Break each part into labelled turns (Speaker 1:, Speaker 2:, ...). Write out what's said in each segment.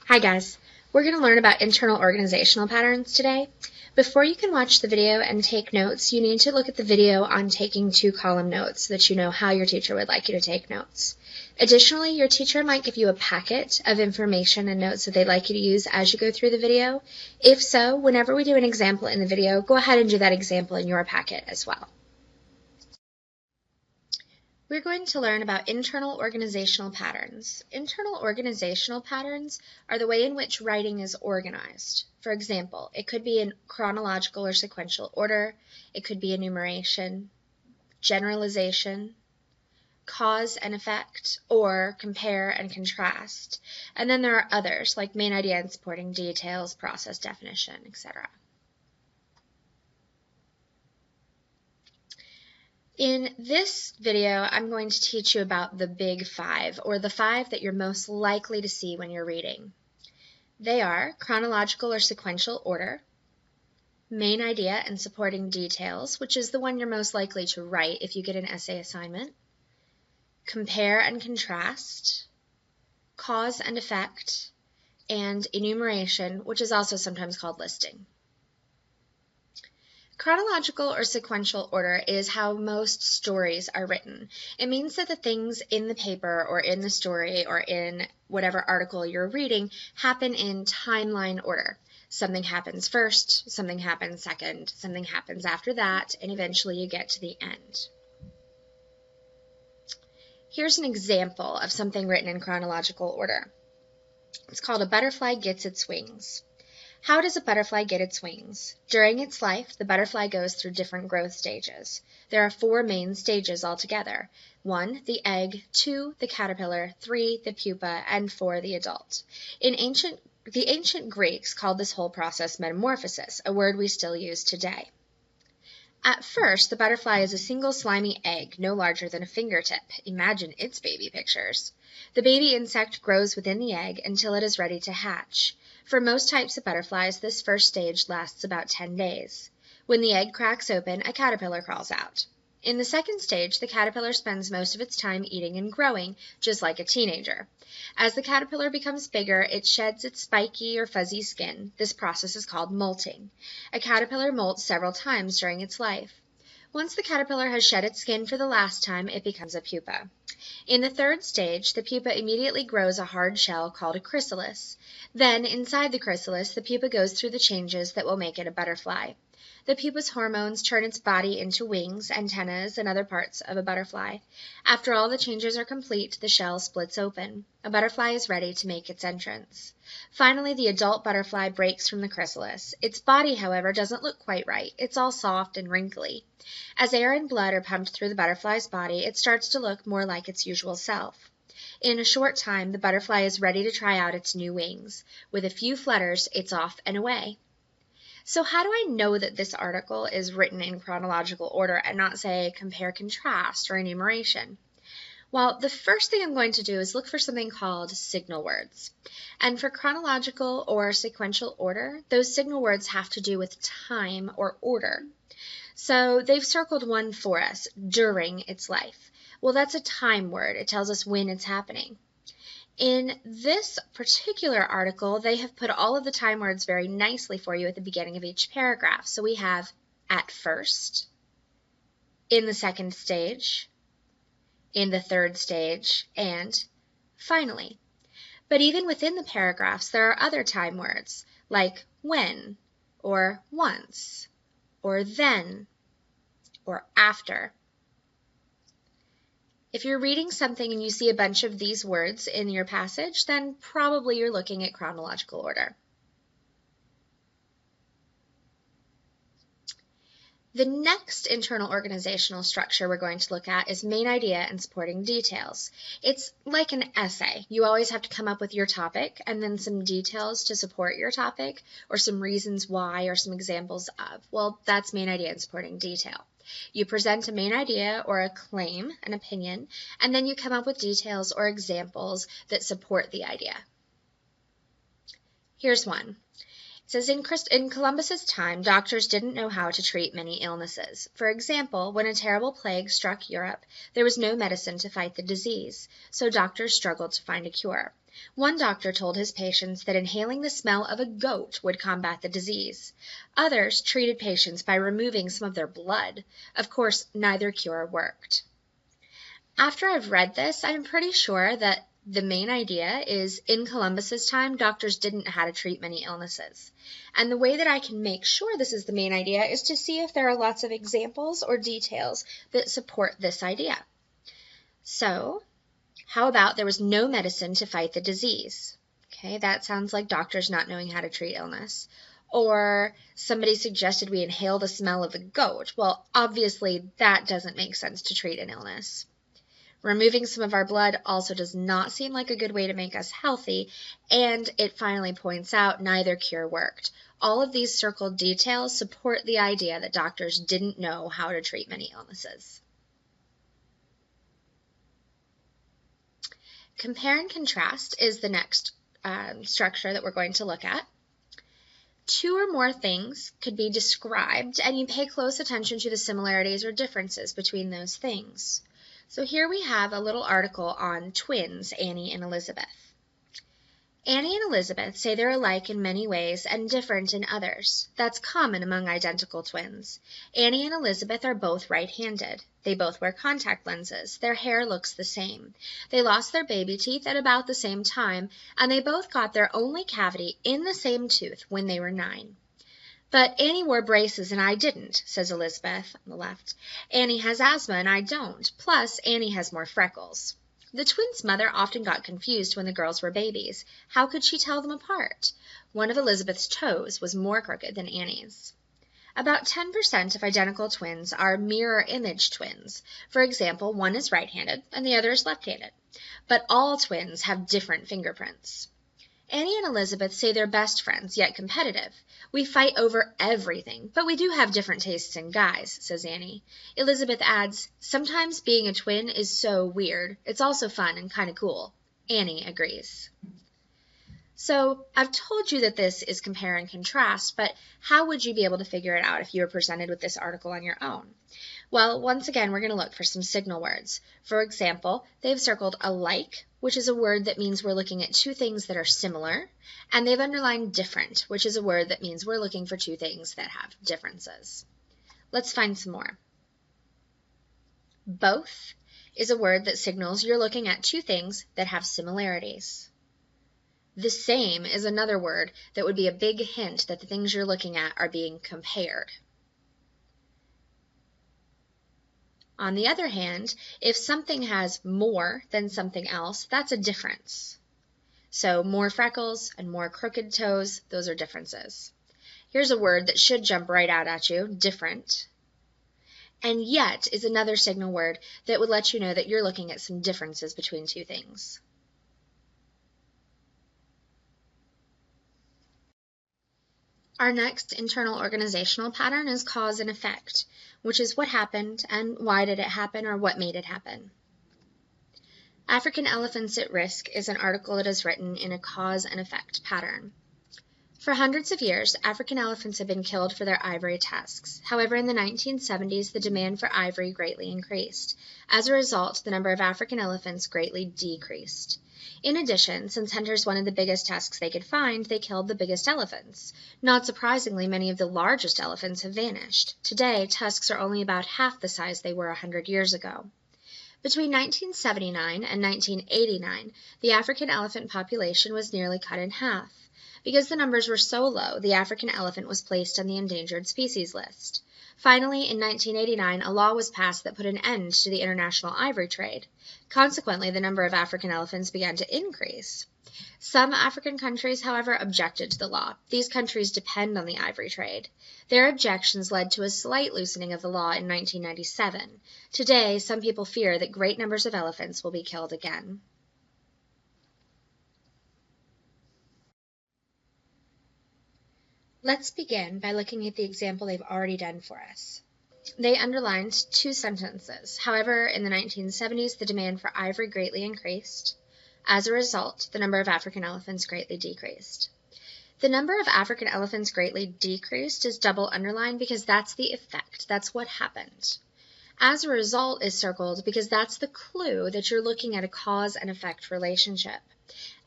Speaker 1: Hi guys, we're going to learn about internal organizational patterns today. Before you can watch the video and take notes, you need to look at the video on taking 2-column notes so that you know how your teacher would like you to take notes. Additionally, your teacher might give you a packet of information and notes that they'd like you to use as you go through the video. If so, whenever we do an example in the video, go ahead and do that example in your packet as well. We're going to learn about internal organizational patterns. Internal organizational patterns are the way in which writing is organized. For example, it could be in chronological or sequential order, it could be enumeration, generalization, cause and effect, or compare and contrast. And then there are others like main idea and supporting details, process definition, etc. In this video, I'm going to teach you about the big 5, or the 5 that you're most likely to see when you're reading. They are chronological or sequential order, main idea and supporting details, which is the one you're most likely to write if you get an essay assignment, compare and contrast, cause and effect, and enumeration, which is also sometimes called listing. Chronological or sequential order is how most stories are written. It means that the things in the paper or in the story or in whatever article you're reading happen in timeline order. Something happens first, something happens second, something happens after that, and eventually you get to the end. Here's an example of something written in chronological order. It's called A Butterfly Gets Its Wings. How does a butterfly get its wings? During its life, the butterfly goes through different growth stages. There are 4 main stages altogether. 1, the egg, 2, the caterpillar, 3, the pupa, and 4, the adult. The ancient Greeks called this whole process metamorphosis, a word we still use today. At first, the butterfly is a single slimy egg, no larger than a fingertip. Imagine its baby pictures. The baby insect grows within the egg until it is ready to hatch. For most types of butterflies, this first stage lasts about 10 days. When the egg cracks open, a caterpillar crawls out. In the second stage, the caterpillar spends most of its time eating and growing, just like a teenager. As the caterpillar becomes bigger, it sheds its spiky or fuzzy skin. This process is called molting. A caterpillar molts several times during its life. Once the caterpillar has shed its skin for the last time, it becomes a pupa. In the third stage, the pupa immediately grows a hard shell called a chrysalis. Then, inside the chrysalis, the pupa goes through the changes that will make it a butterfly. The pupa's hormones turn its body into wings, antennas, and other parts of a butterfly. After all the changes are complete, the shell splits open. A butterfly is ready to make its entrance. Finally, the adult butterfly breaks from the chrysalis. Its body, however, doesn't look quite right. It's all soft and wrinkly. As air and blood are pumped through the butterfly's body, it starts to look more like its usual self. In a short time, the butterfly is ready to try out its new wings. With a few flutters, it's off and away. So how do I know that this article is written in chronological order and not, say, compare, contrast, or enumeration? Well, the first thing I'm going to do is look for something called signal words. And for chronological or sequential order, those signal words have to do with time or order. So they've circled one for us, during its life. Well, that's a time word. It tells us when it's happening. In this particular article, they have put all of the time words very nicely for you at the beginning of each paragraph. So we have at first, in the second stage, in the third stage, and finally. But even within the paragraphs, there are other time words like when, or once, or then, or after. If you're reading something and you see a bunch of these words in your passage, then probably you're looking at chronological order. The next internal organizational structure we're going to look at is main idea and supporting details. It's like an essay. You always have to come up with your topic and then some details to support your topic, or some reasons why, or some examples of. Well, that's main idea and supporting detail. You present a main idea or a claim, an opinion, and then you come up with details or examples that support the idea. Here's one. It says, in Columbus's time, doctors didn't know how to treat many illnesses. For example, when a terrible plague struck Europe, there was no medicine to fight the disease, so doctors struggled to find a cure. One doctor told his patients that inhaling the smell of a goat would combat the disease. Others treated patients by removing some of their blood. Of course, neither cure worked. After I've read this, I'm pretty sure that the main idea is in Columbus's time, doctors didn't know how to treat many illnesses. And the way that I can make sure this is the main idea is to see if there are lots of examples or details that support this idea. So, how about there was no medicine to fight the disease? Okay, that sounds like doctors not knowing how to treat illness. Or somebody suggested we inhale the smell of a goat. Well, obviously that doesn't make sense to treat an illness. Removing some of our blood also does not seem like a good way to make us healthy, and it finally points out neither cure worked. All of these circled details support the idea that doctors didn't know how to treat many illnesses. Compare and contrast is the next structure that we're going to look at. Two or more things could be described, and you pay close attention to the similarities or differences between those things. So here we have a little article on twins, Annie and Elizabeth. Annie and Elizabeth say they're alike in many ways and different in others. That's common among identical twins. Annie and Elizabeth are both right-handed. They both wear contact lenses. Their hair looks the same. They lost their baby teeth at about the same time, and they both got their only cavity in the same tooth when they were 9. But Annie wore braces and I didn't, says Elizabeth on the left. Annie has asthma and I don't. Plus, Annie has more freckles. The twins' mother often got confused when the girls were babies. How could she tell them apart? One of Elizabeth's toes was more crooked than Annie's. About 10% of identical twins are mirror image twins. For example, one is right-handed and the other is left-handed. But all twins have different fingerprints. Annie and Elizabeth say they're best friends, yet competitive. We fight over everything, but we do have different tastes in guys, says Annie. Elizabeth adds, sometimes being a twin is so weird. It's also fun and kind of cool. Annie agrees. So I've told you that this is compare and contrast, but how would you be able to figure it out if you were presented with this article on your own? Well, once again, we're going to look for some signal words. For example, they've circled alike, which is a word that means we're looking at two things that are similar, and they've underlined different, which is a word that means we're looking for two things that have differences. Let's find some more. Both is a word that signals you're looking at two things that have similarities. The same is another word that would be a big hint that the things you're looking at are being compared. On the other hand, if something has more than something else, that's a difference. So more freckles and more crooked toes, those are differences. Here's a word that should jump right out at you, different. And yet is another signal word that would let you know that you're looking at some differences between two things. Our next internal organizational pattern is cause and effect, which is what happened and why did it happen or what made it happen. African Elephants at Risk is an article that is written in a cause and effect pattern. For hundreds of years, African elephants have been killed for their ivory tusks. However, in the 1970s, the demand for ivory greatly increased. As a result, the number of African elephants greatly decreased. In addition, since hunters wanted the biggest tusks they could find, they killed the biggest elephants. Not surprisingly, many of the largest elephants have vanished. Today, tusks are only about half the size they were 100 years ago. Between 1979 and 1989, the African elephant population was nearly cut in half. Because the numbers were so low, the African elephant was placed on the endangered species list. Finally, in 1989, a law was passed that put an end to the international ivory trade. Consequently, the number of African elephants began to increase. Some African countries, however, objected to the law. These countries depend on the ivory trade. Their objections led to a slight loosening of the law in 1997. Today, some people fear that great numbers of elephants will be killed again. Let's begin by looking at the example they've already done for us. They underlined two sentences. However, in the 1970s, the demand for ivory greatly increased. As a result, the number of African elephants greatly decreased. The number of African elephants greatly decreased is double underlined because that's the effect. That's what happened. As a result is circled because that's the clue that you're looking at a cause and effect relationship.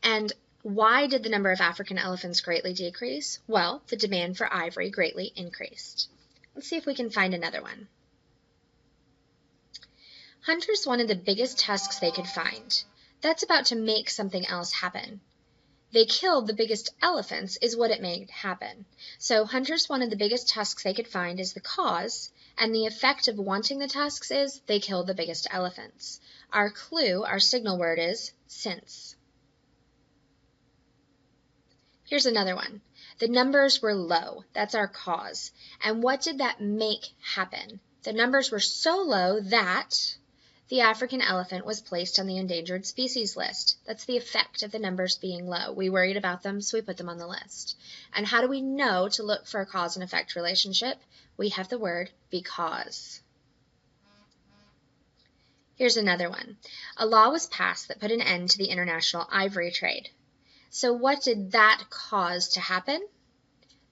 Speaker 1: And why did the number of African elephants greatly decrease? Well, the demand for ivory greatly increased. Let's see if we can find another one. Hunters wanted the biggest tusks they could find. That's about to make something else happen. They killed the biggest elephants is what it made happen. So hunters wanted the biggest tusks they could find is the cause, and the effect of wanting the tusks is they killed the biggest elephants. Our clue, our signal word is since. Here's another one. The numbers were low. That's our cause. And what did that make happen? The numbers were so low that the African elephant was placed on the endangered species list. That's the effect of the numbers being low. We worried about them, so we put them on the list. And how do we know to look for a cause and effect relationship? We have the word because. Here's another one. A law was passed that put an end to the international ivory trade. So what did that cause to happen?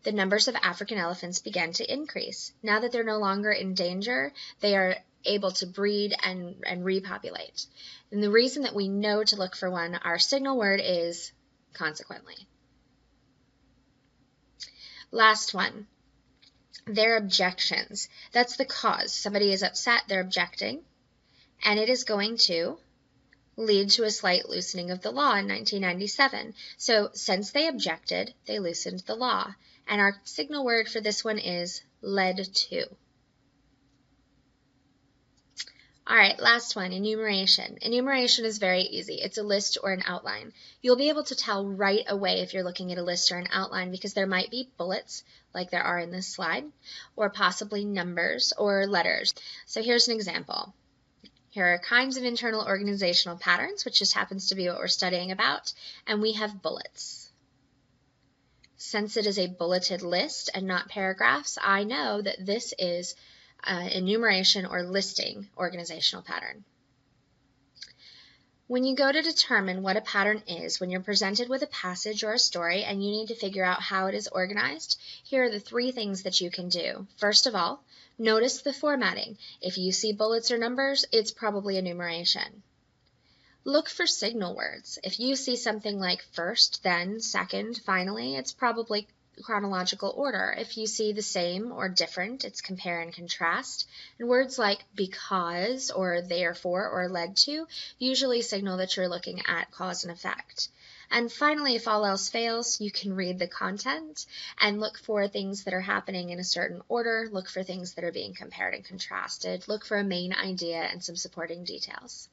Speaker 1: The numbers of African elephants began to increase. Now that they're no longer in danger, they are able to breed and repopulate. And the reason that we know to look for one, our signal word is consequently. Last one. Their objections. That's the cause. Somebody is upset, they're objecting, and it is going to lead to a slight loosening of the law in 1997. So since they objected, they loosened the law. And our signal word for this one is led to. All right, last one, enumeration. Enumeration is very easy. It's a list or an outline. You'll be able to tell right away if you're looking at a list or an outline because there might be bullets, like there are in this slide, or possibly numbers or letters. So here's an example. Here are kinds of internal organizational patterns, which just happens to be what we're studying about, and we have bullets. Since it is a bulleted list and not paragraphs, I know that this is enumeration or listing organizational pattern. When you go to determine what a pattern is, when you're presented with a passage or a story and you need to figure out how it is organized, here are the 3 things that you can do. First of all, notice the formatting. If you see bullets or numbers, it's probably enumeration. Look for signal words. If you see something like first, then, second, finally, it's probably chronological order. If you see the same or different, it's compare and contrast. And words like because or therefore or led to usually signal that you're looking at cause and effect. And finally, if all else fails, you can read the content and look for things that are happening in a certain order, look for things that are being compared and contrasted, look for a main idea and some supporting details.